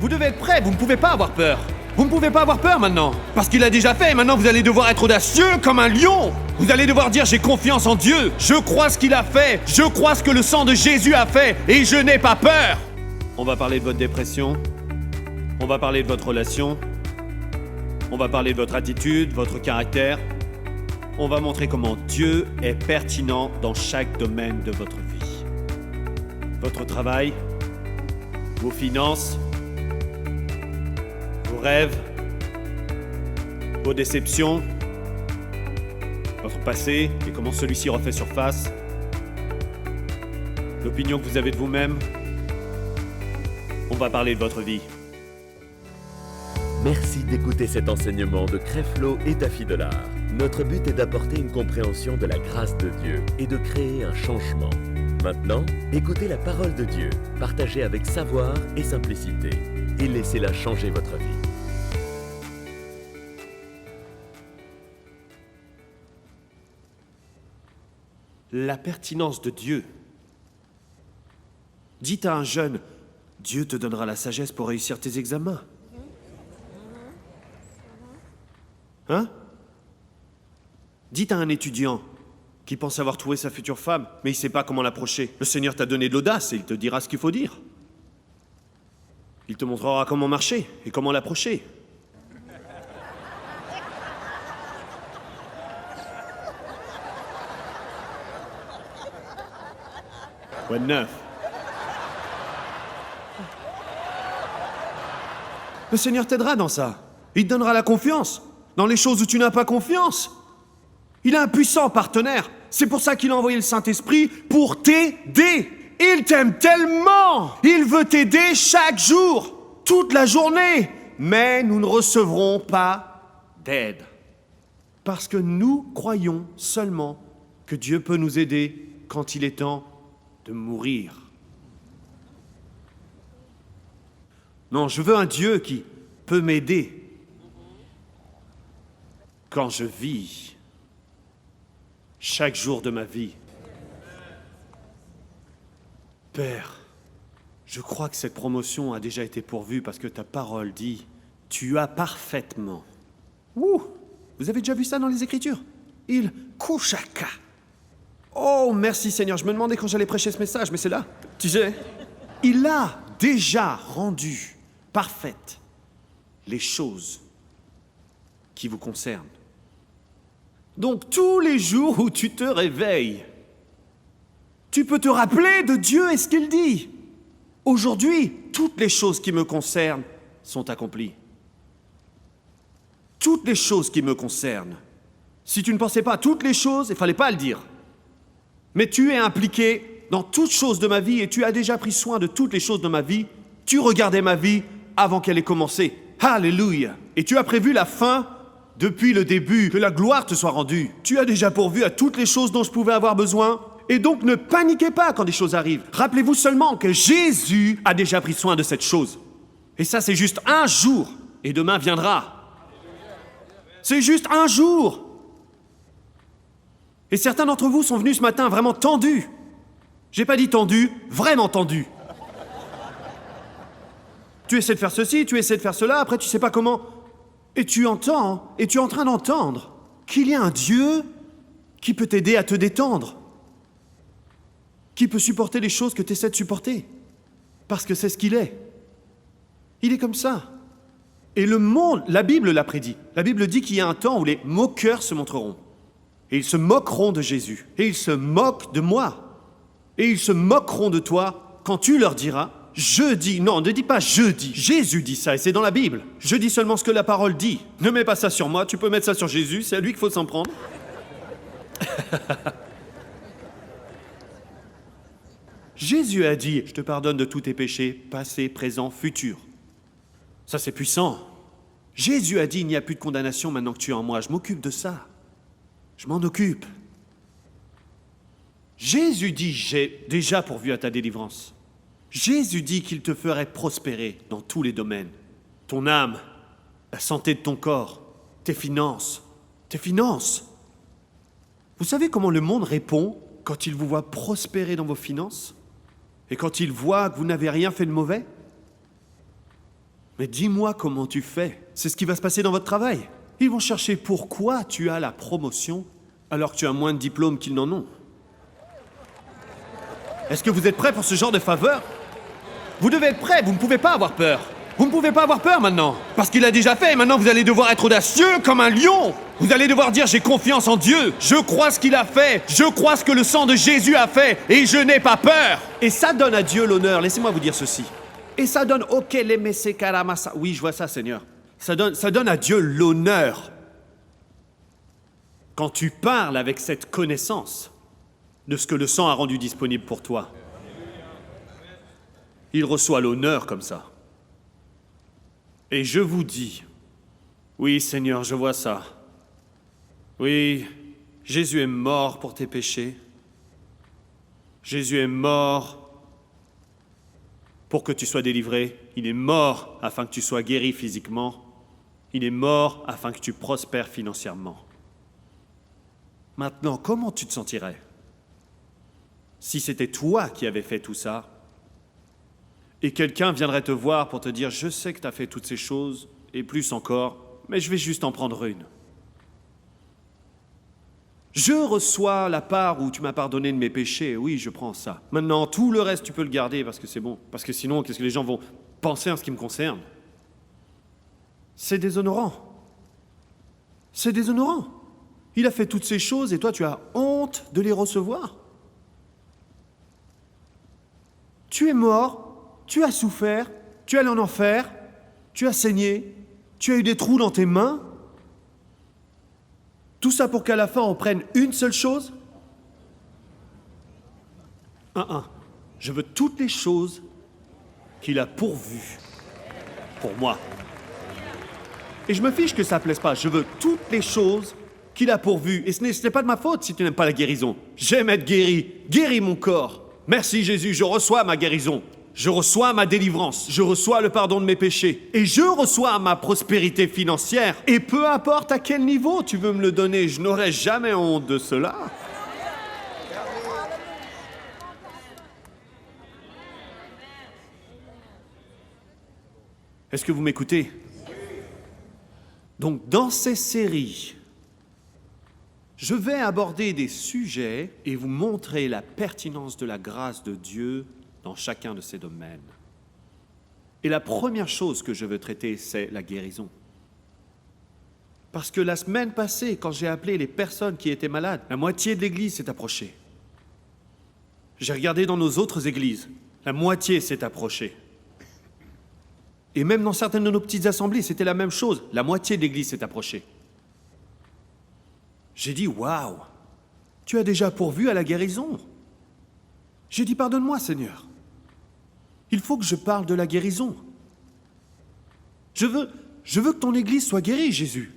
Vous devez être prêts, vous ne pouvez pas avoir peur. Vous ne pouvez pas avoir peur maintenant, parce qu'il a déjà fait, maintenant vous allez devoir être audacieux comme un lion. Vous allez devoir dire j'ai confiance en Dieu, je crois ce qu'il a fait, je crois ce que le sang de Jésus a fait, et je n'ai pas peur. On va parler de votre dépression, on va parler de votre relation, on va parler de votre attitude, votre caractère. On va montrer comment Dieu est pertinent dans chaque domaine de votre vie. Votre travail, vos finances, vos rêves, vos déceptions, votre passé et comment celui-ci refait surface, l'opinion que vous avez de vous-même. On va parler de votre vie. Merci d'écouter cet enseignement de Creflo et Daffy Delard. Notre but est d'apporter une compréhension de la grâce de Dieu et de créer un changement. Maintenant, écoutez la parole de Dieu, partagée avec savoir et simplicité, et laissez-la changer votre vie. La pertinence de Dieu. Dites à un jeune, Dieu te donnera la sagesse pour réussir tes examens. Hein? Dites à un étudiant qui pense avoir trouvé sa future femme, mais il ne sait pas comment l'approcher. Le Seigneur t'a donné de l'audace et il te dira ce qu'il faut dire. Il te montrera comment marcher et comment l'approcher. Quoi de neuf? Le Seigneur t'aidera dans ça. Il te donnera la confiance. Dans les choses où tu n'as pas confiance. Il est un puissant partenaire. C'est pour ça qu'il a envoyé le Saint-Esprit pour t'aider. Il t'aime tellement. Il veut t'aider chaque jour, toute la journée. Mais nous ne recevrons pas d'aide. Parce que nous croyons seulement que Dieu peut nous aider quand il est temps de mourir. Non, je veux un Dieu qui peut m'aider quand je vis chaque jour de ma vie. Père, je crois que cette promotion a déjà été pourvue parce que ta parole dit « Tu as parfaitement ». Ouh, vous avez déjà vu ça dans les Écritures? Il kushaka. Oh, merci Seigneur, je me demandais quand j'allais prêcher ce message, mais c'est là. Tu sais, il a déjà rendu parfaites les choses qui vous concernent. Donc, tous les jours où tu te réveilles, tu peux te rappeler de Dieu et ce qu'il dit. Aujourd'hui, toutes les choses qui me concernent sont accomplies. Toutes les choses qui me concernent. Si tu ne pensais pas à toutes les choses, il ne fallait pas le dire. Mais tu es impliqué dans toutes choses de ma vie et tu as déjà pris soin de toutes les choses de ma vie. Tu regardais ma vie avant qu'elle ait commencé. Alléluia! Et tu as prévu la fin depuis le début, que la gloire te soit rendue. Tu as déjà pourvu à toutes les choses dont je pouvais avoir besoin. Et donc ne paniquez pas quand des choses arrivent. Rappelez-vous seulement que Jésus a déjà pris soin de cette chose. Et ça, c'est juste un jour. Et demain viendra. C'est juste un jour. Et certains d'entre vous sont venus ce matin vraiment tendus. J'ai pas dit tendus, vraiment tendus. Tu essaies de faire ceci, tu essaies de faire cela, après tu sais pas comment. Et tu entends, et tu es en train d'entendre qu'il y a un Dieu qui peut t'aider à te détendre, qui peut supporter les choses que tu essaies de supporter, parce que c'est ce qu'il est. Il est comme ça. Et le monde, la Bible l'a prédit. La Bible dit qu'il y a un temps où les moqueurs se montreront. Et ils se moqueront de Jésus. Et ils se moquent de moi. Et ils se moqueront de toi quand tu leur diras « Je dis ». Non, ne dis pas « je dis ». Jésus dit ça et c'est dans la Bible. Je dis seulement ce que la parole dit. Ne mets pas ça sur moi, tu peux mettre ça sur Jésus, c'est à lui qu'il faut s'en prendre. Jésus a dit « Je te pardonne de tous tes péchés, passés, présents, futurs ». Ça c'est puissant. Jésus a dit « Il n'y a plus de condamnation maintenant que tu es en moi ». Je m'occupe de ça. Je m'en occupe. Jésus dit « J'ai déjà pourvu à ta délivrance ». Jésus dit qu'il te ferait prospérer dans tous les domaines. Ton âme, la santé de ton corps, tes finances. Tes finances. Vous savez comment le monde répond quand il vous voit prospérer dans vos finances? Et quand il voit que vous n'avez rien fait de mauvais? Mais dis-moi comment tu fais. C'est ce qui va se passer dans votre travail. Ils vont chercher pourquoi tu as la promotion alors que tu as moins de diplômes qu'ils n'en ont. Est-ce que vous êtes prêts pour ce genre de faveur? Vous devez être prêts, vous ne pouvez pas avoir peur. Vous ne pouvez pas avoir peur maintenant, parce qu'il a déjà fait, et maintenant vous allez devoir être audacieux comme un lion. Vous allez devoir dire, j'ai confiance en Dieu, je crois ce qu'il a fait, je crois ce que le sang de Jésus a fait, et je n'ai pas peur. Et ça donne à Dieu l'honneur, laissez-moi vous dire ceci. Et ça donne, oui, je vois ça, Seigneur. Ça donne à Dieu l'honneur. Quand tu parles avec cette connaissance de ce que le sang a rendu disponible pour toi, il reçoit l'honneur comme ça. Et je vous dis, oui Seigneur, je vois ça. Oui, Jésus est mort pour tes péchés. Jésus est mort pour que tu sois délivré. Il est mort afin que tu sois guéri physiquement. Il est mort afin que tu prospères financièrement. Maintenant, comment tu te sentirais si c'était toi qui avais fait tout ça et quelqu'un viendrait te voir pour te dire « Je sais que tu as fait toutes ces choses, et plus encore, mais je vais juste en prendre une. Je reçois la part où tu m'as pardonné de mes péchés, oui, je prends ça. Maintenant, tout le reste, tu peux le garder parce que c'est bon. Parce que sinon, qu'est-ce que les gens vont penser en ce qui me concerne? C'est déshonorant. C'est déshonorant. Il a fait toutes ces choses et toi, tu as honte de les recevoir. Tu es mort. Tu as souffert, tu es allé en enfer, tu as saigné, tu as eu des trous dans tes mains. Tout ça pour qu'à la fin, on prenne une seule chose? Je veux toutes les choses qu'il a pourvues pour moi. Et je me fiche que ça ne plaise pas. Je veux toutes les choses qu'il a pourvues. Et ce n'est pas de ma faute si tu n'aimes pas la guérison. J'aime être guéri. Guéris mon corps. Merci Jésus, je reçois ma guérison. Je reçois ma délivrance, je reçois le pardon de mes péchés, et je reçois ma prospérité financière. Et peu importe à quel niveau tu veux me le donner, je n'aurai jamais honte de cela. Est-ce que vous m'écoutez? Donc, dans ces séries, je vais aborder des sujets et vous montrer la pertinence de la grâce de Dieu dans chacun de ces domaines. Et la première chose que je veux traiter, c'est la guérison. Parce que la semaine passée, quand j'ai appelé les personnes qui étaient malades, la moitié de l'église s'est approchée. J'ai regardé dans nos autres églises, la moitié s'est approchée. Et même dans certaines de nos petites assemblées, c'était la même chose, la moitié de l'église s'est approchée. J'ai dit, waouh, tu as déjà pourvu à la guérison. J'ai dit, pardonne-moi, Seigneur. Il faut que je parle de la guérison. Je veux que ton église soit guérie, Jésus.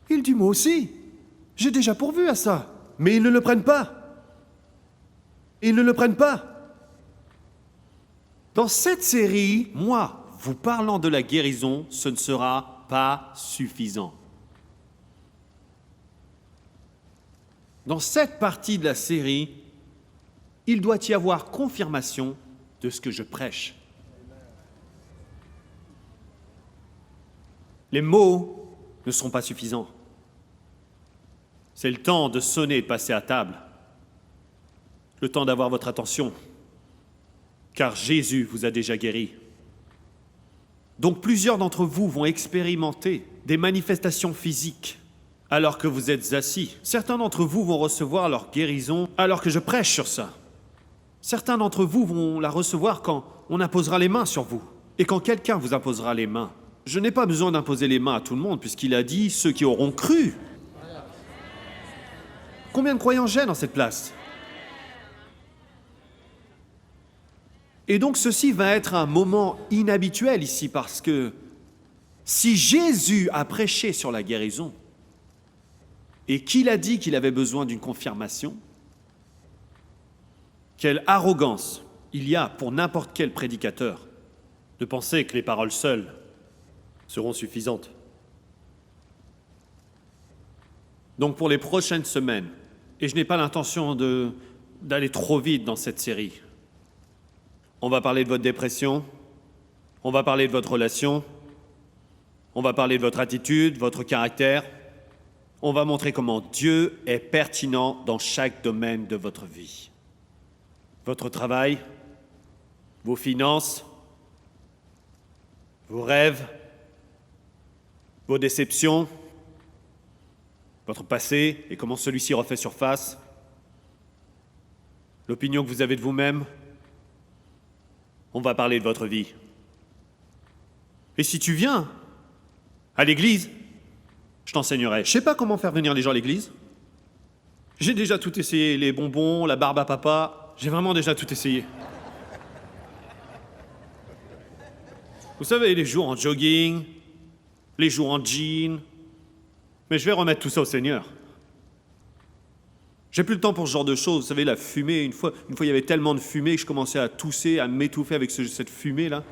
Il dit, moi aussi, j'ai déjà pourvu à ça. Mais ils ne le prennent pas. Ils ne le prennent pas. Dans cette série, moi, vous parlant de la guérison, ce ne sera pas suffisant. Dans cette partie de la série, il doit y avoir confirmation de ce que je prêche. Les mots ne sont pas suffisants. C'est le temps de sonner et de passer à table. Le temps d'avoir votre attention. Car Jésus vous a déjà guéri. Donc plusieurs d'entre vous vont expérimenter des manifestations physiques alors que vous êtes assis. Certains d'entre vous vont recevoir leur guérison alors que je prêche sur ça. Certains d'entre vous vont la recevoir quand on imposera les mains sur vous. Et quand quelqu'un vous imposera les mains, je n'ai pas besoin d'imposer les mains à tout le monde, puisqu'il a dit ceux qui auront cru. Combien de croyants j'ai dans cette place? Et donc ceci va être un moment inhabituel ici, parce que si Jésus a prêché sur la guérison, et qu'il a dit qu'il avait besoin d'une confirmation, quelle arrogance il y a pour n'importe quel prédicateur de penser que les paroles seules seront suffisantes. Donc pour les prochaines semaines, et je n'ai pas l'intention d'aller trop vite dans cette série, on va parler de votre dépression, on va parler de votre relation, On va parler de votre attitude, votre caractère. On va montrer comment Dieu est pertinent dans chaque domaine de votre vie. Votre travail, vos finances, vos rêves, vos déceptions, votre passé et comment celui-ci refait surface, l'opinion que vous avez de vous-même. On va parler de votre vie. Et si tu viens à l'église, je t'enseignerai. Je sais pas comment faire venir les gens à l'église. J'ai déjà tout essayé, les bonbons, la barbe à papa, j'ai vraiment déjà tout essayé. Vous savez, les jours en jogging, les jours en jean. Mais je vais remettre tout ça au Seigneur. J'ai plus le temps pour ce genre de choses. Vous savez, la fumée, une fois, il y avait tellement de fumée que je commençais à tousser, à m'étouffer avec cette fumée-là.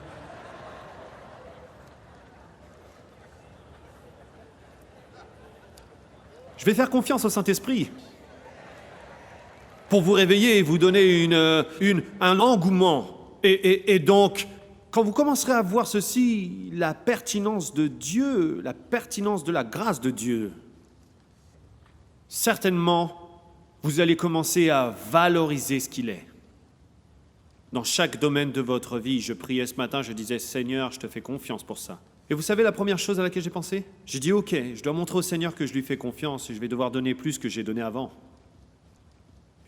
Je vais faire confiance au Saint-Esprit pour vous réveiller et vous donner un engouement. Et donc, quand vous commencerez à voir ceci, la pertinence de Dieu, la pertinence de la grâce de Dieu, certainement, vous allez commencer à valoriser ce qu'il est. Dans chaque domaine de votre vie, je priais ce matin, je disais, Seigneur, je te fais confiance pour ça. Et vous savez la première chose à laquelle j'ai pensé? J'ai dit, ok, je dois montrer au Seigneur que je lui fais confiance et je vais devoir donner plus que j'ai donné avant.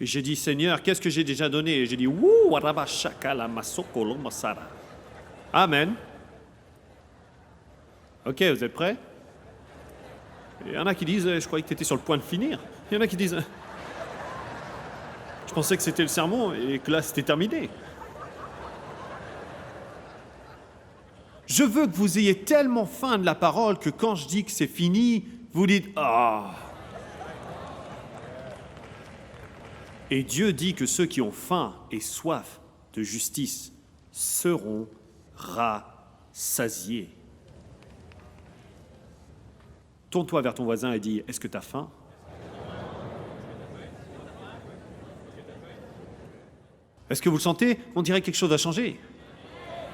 Et j'ai dit, Seigneur, qu'est-ce que j'ai déjà donné? Et j'ai dit, wouh, Amen. Ok, vous êtes prêts? Il y en a qui disent, je croyais que tu étais sur le point de finir. Il y en a qui disent, je pensais que c'était le sermon et que là, c'était terminé. Je veux que vous ayez tellement faim de la parole que quand je dis que c'est fini, vous dites « Ah !» Et Dieu dit que ceux qui ont faim et soif de justice seront rassasiés. Tourne-toi vers ton voisin et dis « Est-ce que tu as faim ?» Est-ce que vous le sentez? On dirait que quelque chose a changé.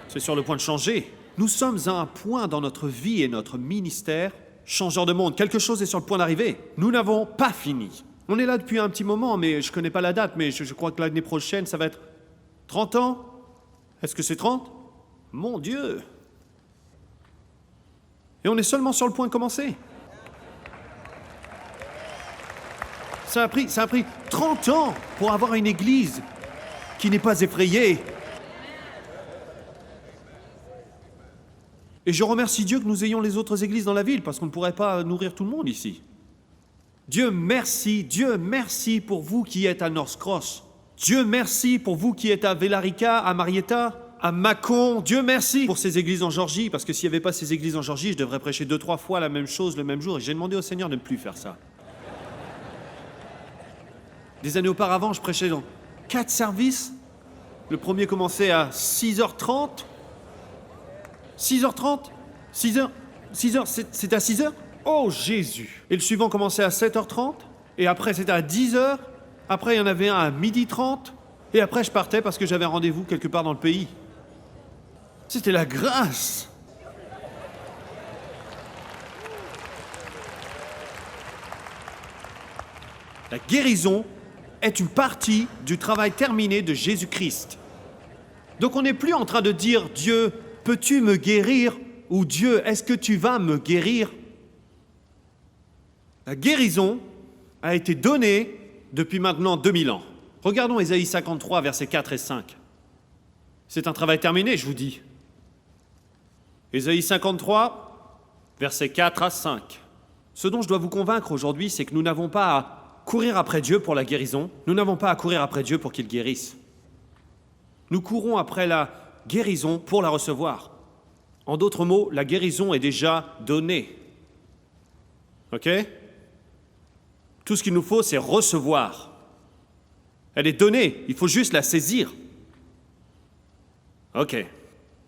C'est sur le point de changer. Nous sommes à un point dans notre vie et notre ministère, changeur de monde. Quelque chose est sur le point d'arriver. Nous n'avons pas fini. On est là depuis un petit moment, mais je ne connais pas la date, mais je crois que l'année prochaine, ça va être 30 ans. Est-ce que c'est 30? Mon Dieu! Et on est seulement sur le point de commencer. Ça a pris 30 ans pour avoir une église qui n'est pas effrayée. Et je remercie Dieu que nous ayons les autres églises dans la ville, parce qu'on ne pourrait pas nourrir tout le monde ici. Dieu merci pour vous qui êtes à North Cross. Dieu merci pour vous qui êtes à Vellarica, à Marietta, à Mâcon. Dieu merci pour ces églises en Géorgie, parce que s'il n'y avait pas ces églises en Géorgie, je devrais prêcher 2-3 fois la même chose le même jour. Et j'ai demandé au Seigneur de ne plus faire ça. Des années auparavant, je prêchais dans 4 services. Le premier commençait à 6h30. 6h30 6h c'était à 6h? Oh Jésus! Et le suivant commençait à 7h30, et après c'était à 10h, après il y en avait un à 12h30, et après je partais parce que j'avais un rendez-vous quelque part dans le pays. C'était la grâce! La guérison est une partie du travail terminé de Jésus-Christ. Donc on n'est plus en train de dire « Dieu, peux-tu me guérir ?» ou « Dieu, est-ce que tu vas me guérir ?» La guérison a été donnée depuis maintenant 2000 ans. Regardons Ésaïe 53, versets 4 et 5. C'est un travail terminé, je vous dis. Ésaïe 53, versets 4 à 5. Ce dont je dois vous convaincre aujourd'hui, c'est que nous n'avons pas à courir après Dieu pour la guérison. Nous n'avons pas à courir après Dieu pour qu'il guérisse. Nous courons après la guérison pour la recevoir. En d'autres mots, la guérison est déjà donnée. Ok? Tout ce qu'il nous faut, c'est recevoir. Elle est donnée, il faut juste la saisir. Ok.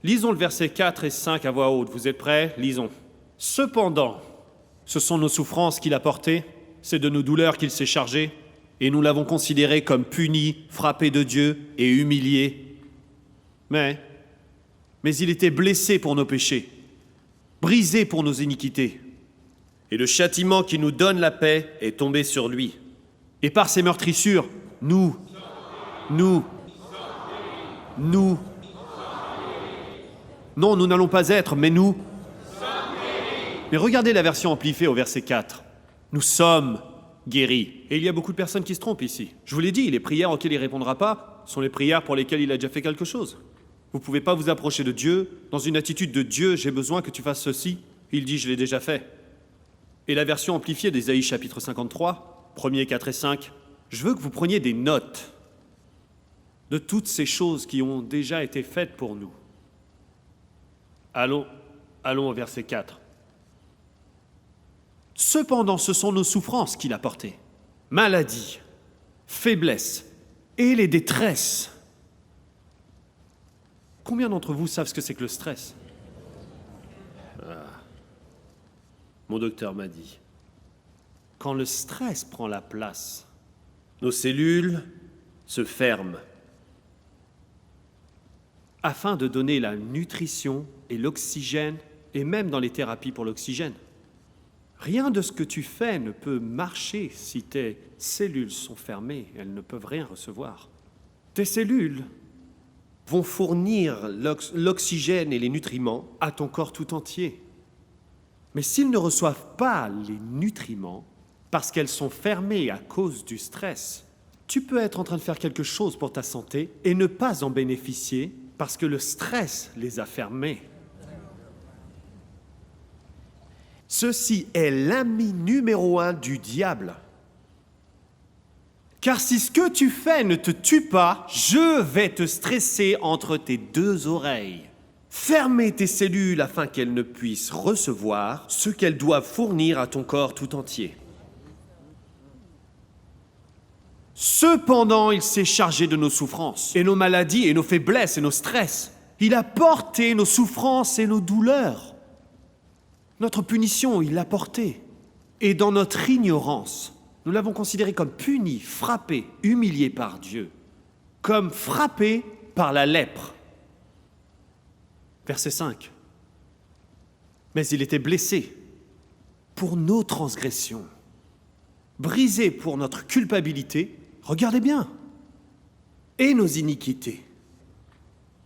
Lisons le verset 4 et 5 à voix haute. Vous êtes prêts? Lisons. « Cependant, ce sont nos souffrances qu'il a portées, c'est de nos douleurs qu'il s'est chargé, et nous l'avons considéré comme puni, frappé de Dieu et humilié. Mais il était blessé pour nos péchés, brisé pour nos iniquités. Et le châtiment qui nous donne la paix est tombé sur lui. Et par ses meurtrissures, nous. Non, nous n'allons pas être, mais nous. Mais regardez la version amplifiée au verset 4. Nous sommes guéris. Et il y a beaucoup de personnes qui se trompent ici. Je vous l'ai dit, les prières auxquelles il ne répondra pas sont les prières pour lesquelles il a déjà fait quelque chose. Vous ne pouvez pas vous approcher de Dieu dans une attitude de Dieu, j'ai besoin que tu fasses ceci. Il dit, je l'ai déjà fait. Et la version amplifiée d'Ésaïe chapitre 53, premiers 4 et 5, je veux que vous preniez des notes de toutes ces choses qui ont déjà été faites pour nous. Allons au verset 4. Cependant, ce sont nos souffrances qu'il a portées. Maladie, faiblesse et les détresses. Combien d'entre vous savent ce que c'est que le stress ? Mon docteur m'a dit. Quand le stress prend la place, Nos cellules se ferment. afin de donner la nutrition et l'oxygène, et même dans les thérapies pour l'oxygène. Rien de ce que tu fais ne peut marcher si tes cellules sont fermées, elles ne peuvent rien recevoir. Tes cellules Vont fournir l'oxygène et les nutriments. à ton corps tout entier. Mais s'ils ne reçoivent pas les nutriments, parce qu'elles sont fermées à cause du stress, tu peux être en train de faire quelque chose pour ta santé et ne pas en bénéficier parce que le stress les a fermées. Ceci est l'ami numéro 1 du diable. Car si ce que tu fais ne te tue pas, je vais te stresser entre tes deux oreilles. Fermer tes cellules afin qu'elles ne puissent recevoir ce qu'elles doivent fournir à ton corps tout entier. Cependant, il s'est chargé de nos souffrances, et nos maladies, et nos faiblesses, et nos stress. Il a porté nos souffrances et nos douleurs. Notre punition, il l'a portée. Et dans notre ignorance, nous l'avons considéré comme puni, frappé, humilié par Dieu, comme frappé par la lèpre. Verset 5. Mais il était blessé pour nos transgressions, brisé pour notre culpabilité, regardez bien, et nos iniquités.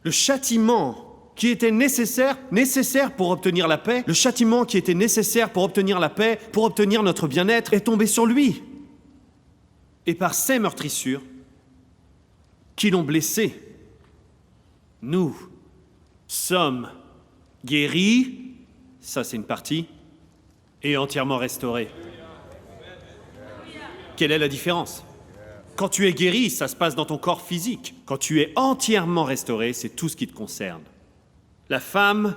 Le châtiment qui était nécessaire pour obtenir la paix, le châtiment qui était nécessaire pour obtenir la paix, pour obtenir notre bien-être, est tombé sur lui. Et par ces meurtrissures qui l'ont blessé, nous sommes guéris, ça c'est une partie, et entièrement restaurés. Quelle est la différence ? Quand tu es guéri, ça se passe dans ton corps physique. Quand tu es entièrement restauré, c'est tout ce qui te concerne. La femme,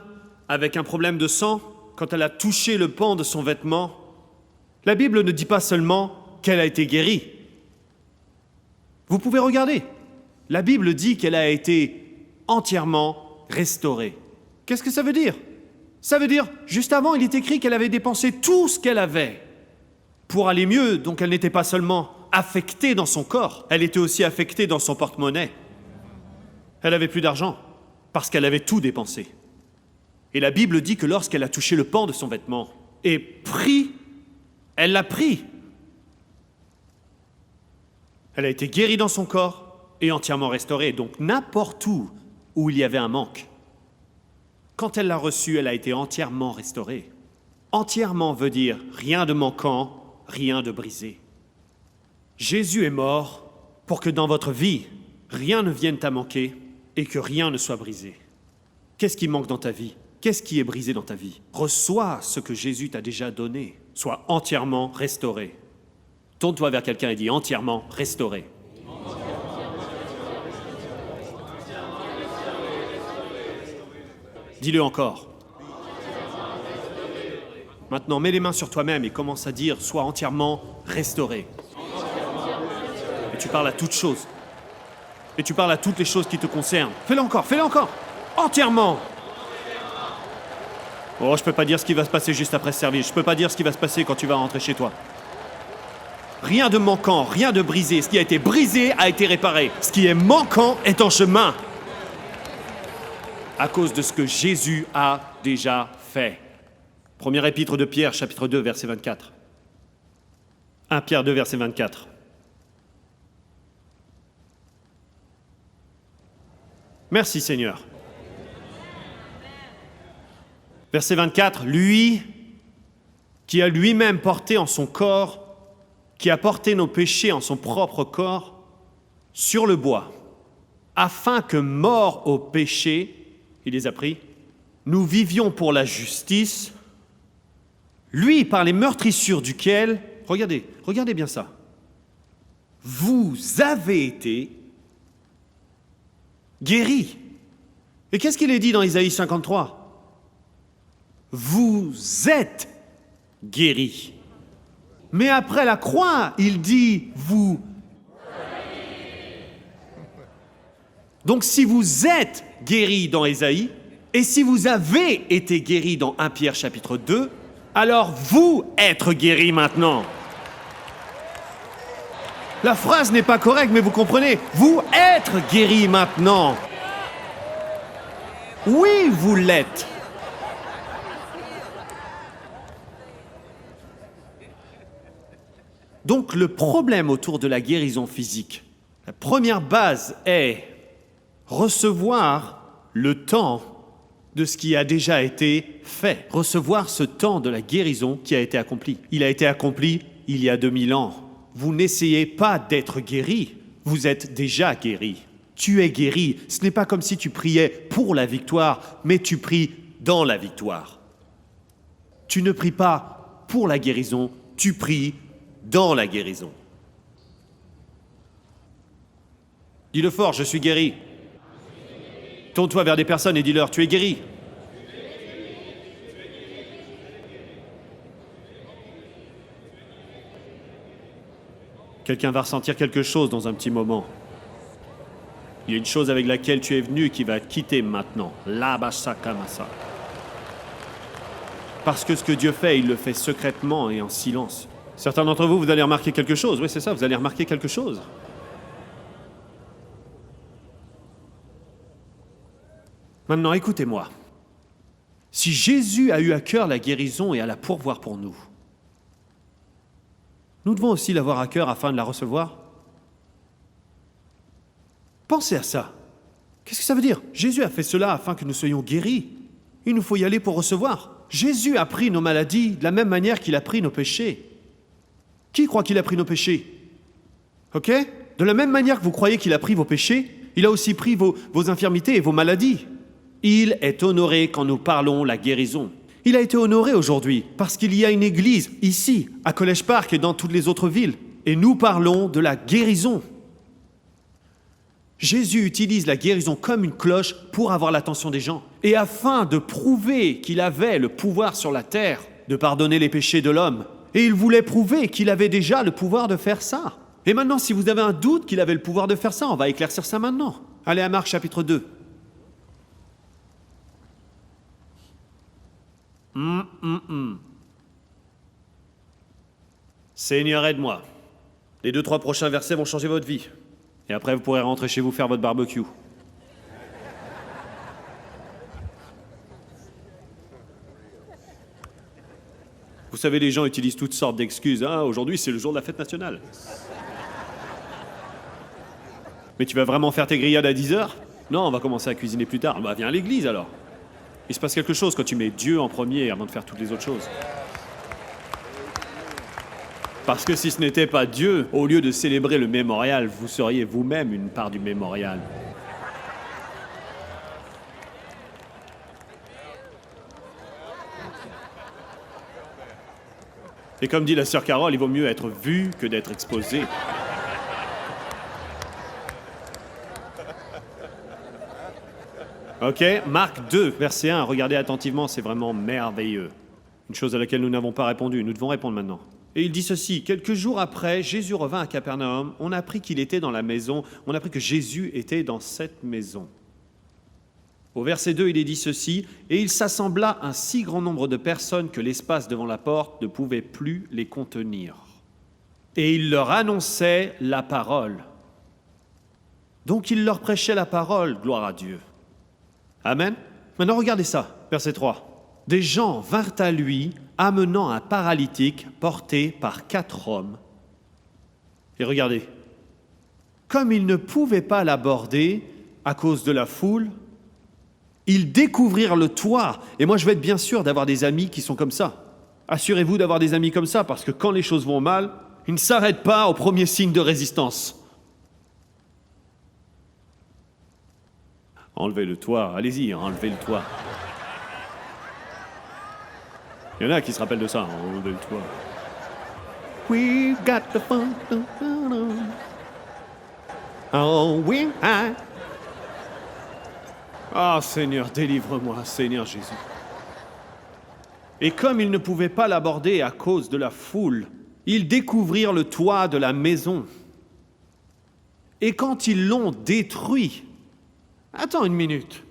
avec un problème de sang, quand elle a touché le pan de son vêtement, la Bible ne dit pas seulement qu'elle a été guérie. Vous pouvez regarder. La Bible dit qu'elle a été entièrement restaurée. Qu'est-ce que ça veut dire ? Ça veut dire, juste avant, il est écrit qu'elle avait dépensé tout ce qu'elle avait pour aller mieux, donc elle n'était pas seulement affectée dans son corps, elle était aussi affectée dans son porte-monnaie. Elle avait plus d'argent, parce qu'elle avait tout dépensé. Et la Bible dit que lorsqu'elle a touché le pan de son vêtement et pris, elle l'a pris. Elle a été guérie dans son corps et entièrement restaurée, donc n'importe où il y avait un manque. Quand elle l'a reçu, elle a été entièrement restaurée. Entièrement veut dire rien de manquant, rien de brisé. Jésus est mort pour que dans votre vie, rien ne vienne à manquer et que rien ne soit brisé. Qu'est-ce qui manque dans ta vie ? Qu'est-ce qui est brisé dans ta vie ? Reçois ce que Jésus t'a déjà donné. Sois entièrement restauré. Tourne-toi vers quelqu'un et dis entièrement restauré. Dis-le encore. Maintenant, mets les mains sur toi-même et commence à dire « Sois entièrement restauré ». Et tu parles à toutes choses. Et tu parles à toutes les choses qui te concernent. Fais-le encore, fais-le encore. Entièrement. Oh, je peux pas dire ce qui va se passer juste après ce service. Je peux pas dire ce qui va se passer quand tu vas rentrer chez toi. Rien de manquant, rien de brisé. Ce qui a été brisé a été réparé. Ce qui est manquant est en chemin. À cause de ce que Jésus a déjà fait. Première épître de Pierre, chapitre 2, verset 24. 1 Pierre 2, verset 24. Merci Seigneur. Verset 24, lui qui a lui-même porté en son corps, qui a porté nos péchés en son propre corps, sur le bois, afin que, morts au péché, il les a pris, nous vivions pour la justice, lui par les meurtrissures duquel, regardez bien ça, vous avez été guéris. Et qu'est-ce qu'il est dit dans Isaïe 53 ? Vous êtes guéris. Mais après la croix, il dit vous. Donc si vous êtes guéris dans Isaïe, et si vous avez été guéris dans 1 Pierre chapitre 2, alors vous êtes guéris maintenant. La phrase n'est pas correcte, mais vous comprenez, vous êtes guéris maintenant. Oui, vous l'êtes. Donc le problème autour de la guérison physique, la première base est recevoir le temps de ce qui a déjà été fait. Recevoir ce temps de la guérison qui a été accompli. Il a été accompli il y a 2000 ans. Vous n'essayez pas d'être guéri, vous êtes déjà guéri. Tu es guéri. Ce n'est pas comme si tu priais pour la victoire, mais tu pries dans la victoire. Tu ne pries pas pour la guérison, tu pries dans la guérison. Dis-le fort, je suis guéri. Tourne-toi vers des personnes et dis-leur, tu es guéri. Quelqu'un va ressentir quelque chose dans un petit moment. Il y a une chose avec laquelle tu es venu qui va te quitter maintenant. Labasakamasa. Parce que ce que Dieu fait, il le fait secrètement et en silence. Certains d'entre vous, vous allez remarquer quelque chose. Oui, c'est ça, vous allez remarquer quelque chose. Maintenant, écoutez-moi. Si Jésus a eu à cœur la guérison et à la pourvoir pour nous, nous devons aussi l'avoir à cœur afin de la recevoir. Pensez à ça. Qu'est-ce que ça veut dire ? Jésus a fait cela afin que nous soyons guéris. Il nous faut y aller pour recevoir. Jésus a pris nos maladies de la même manière qu'il a pris nos péchés. Qui croit qu'il a pris nos péchés ? Ok ? De la même manière que vous croyez qu'il a pris vos péchés, il a aussi pris vos infirmités et vos maladies. Il est honoré quand nous parlons la guérison. Il a été honoré aujourd'hui parce qu'il y a une église ici, à College Park et dans toutes les autres villes. Et nous parlons de la guérison. Jésus utilise la guérison comme une cloche pour avoir l'attention des gens. Et afin de prouver qu'il avait le pouvoir sur la terre de pardonner les péchés de l'homme, et il voulait prouver qu'il avait déjà le pouvoir de faire ça. Et maintenant, si vous avez un doute qu'il avait le pouvoir de faire ça, on va éclaircir ça maintenant. Allez à Marc chapitre 2. Seigneur, aide-moi. Les 2-3 prochains versets vont changer votre vie. Et après, vous pourrez rentrer chez vous faire votre barbecue. Vous savez, les gens utilisent toutes sortes d'excuses. Ah, aujourd'hui, c'est le jour de la fête nationale. Mais tu vas vraiment faire tes grillades à 10h ? Non, on va commencer à cuisiner plus tard. Bah, viens à l'église alors. Il se passe quelque chose quand tu mets Dieu en premier avant de faire toutes les autres choses. Parce que si ce n'était pas Dieu, au lieu de célébrer le mémorial, vous seriez vous-même une part du mémorial. Et comme dit la sœur Carole, il vaut mieux être vu que d'être exposé. Ok, Marc 2, verset 1, regardez attentivement, c'est vraiment merveilleux. Une chose à laquelle nous n'avons pas répondu, nous devons répondre maintenant. Et il dit ceci, quelques jours après, Jésus revint à Capernaum, on a appris qu'il était dans la maison, on a appris que Jésus était dans cette maison. Au verset 2, il est dit ceci, et il s'assembla un si grand nombre de personnes que l'espace devant la porte ne pouvait plus les contenir. Et il leur annonçait la parole. Donc il leur prêchait la parole, gloire à Dieu. Amen. Maintenant regardez ça, verset 3. des gens vinrent à lui, amenant un paralytique porté par 4 hommes. Et regardez, comme ils ne pouvaient pas l'aborder à cause de la foule, ils découvrirent le toit. Et moi, je veux être bien sûr d'avoir des amis qui sont comme ça. Assurez-vous d'avoir des amis comme ça, parce que quand les choses vont mal, ils ne s'arrêtent pas au premier signe de résistance. Enlevez le toit, allez-y, enlevez le toit. Il y en a qui se rappellent de ça, enlevez le toit. We got the fun. Oh, we high. Ah, Seigneur, délivre-moi, Seigneur Jésus. Et comme ils ne pouvaient pas l'aborder à cause de la foule, ils découvrirent le toit de la maison. Et quand ils l'ont détruit, attends une minute.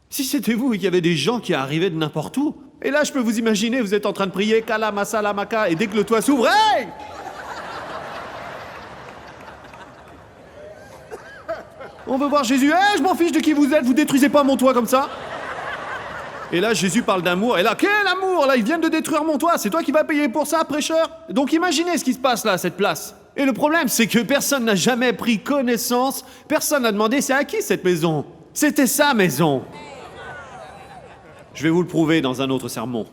Si c'était vous et qu'il y avait des gens qui arrivaient de n'importe où, et là je peux vous imaginer, vous êtes en train de prier Kala Masala Maka, et dès que le toit s'ouvre, hey! On veut voir Jésus, hey, je m'en fiche de qui vous êtes, vous détruisez pas mon toit comme ça. Et là Jésus parle d'amour, et là quel amour, là ils viennent de détruire mon toit, c'est toi qui vas payer pour ça, prêcheur? Donc imaginez ce qui se passe là à cette place. Et le problème, c'est que personne n'a jamais pris connaissance, personne n'a demandé c'est à qui cette maison? C'était sa maison. Je vais vous le prouver dans un autre sermon.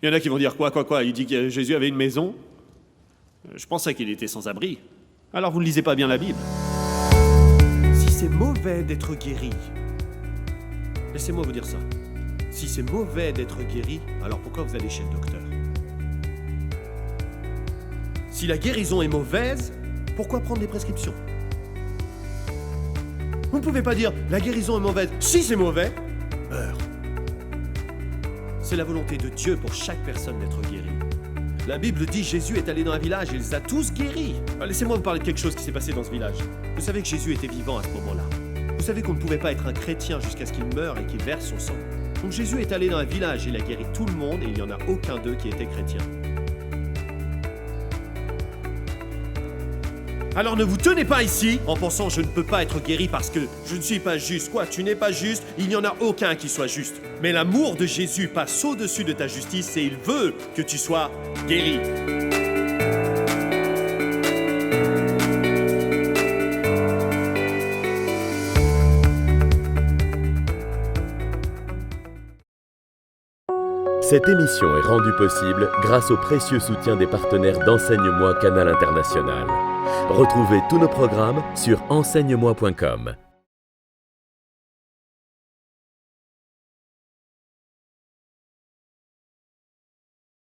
Il y en a qui vont dire quoi? Il dit que Jésus avait une maison. Je pensais qu'il était sans abri. Alors vous ne lisez pas bien la Bible. Si c'est mauvais d'être guéri, laissez-moi vous dire ça. Si c'est mauvais d'être guéri, alors pourquoi vous allez chez le docteur? Si la guérison est mauvaise, pourquoi prendre des prescriptions? Vous ne pouvez pas dire la guérison est mauvaise. Si c'est mauvais, heure. C'est la volonté de Dieu pour chaque personne d'être guérie. La Bible dit Jésus est allé dans un village et il les a tous guéris. Laissez-moi vous parler de quelque chose qui s'est passé dans ce village. Vous savez que Jésus était vivant à ce moment-là. Vous savez qu'on ne pouvait pas être un chrétien jusqu'à ce qu'il meure et qu'il verse son sang. Donc Jésus est allé dans un village et il a guéri tout le monde et il n'y en a aucun d'eux qui était chrétien. Alors ne vous tenez pas ici en pensant je ne peux pas être guéri parce que je ne suis pas juste. Quoi, tu n'es pas juste, il n'y en a aucun qui soit juste. Mais l'amour de Jésus passe au-dessus de ta justice et il veut que tu sois guéri. Cette émission est rendue possible grâce au précieux soutien des partenaires d'Enseigne-moi Canal International. Retrouvez tous nos programmes sur enseigne-moi.com.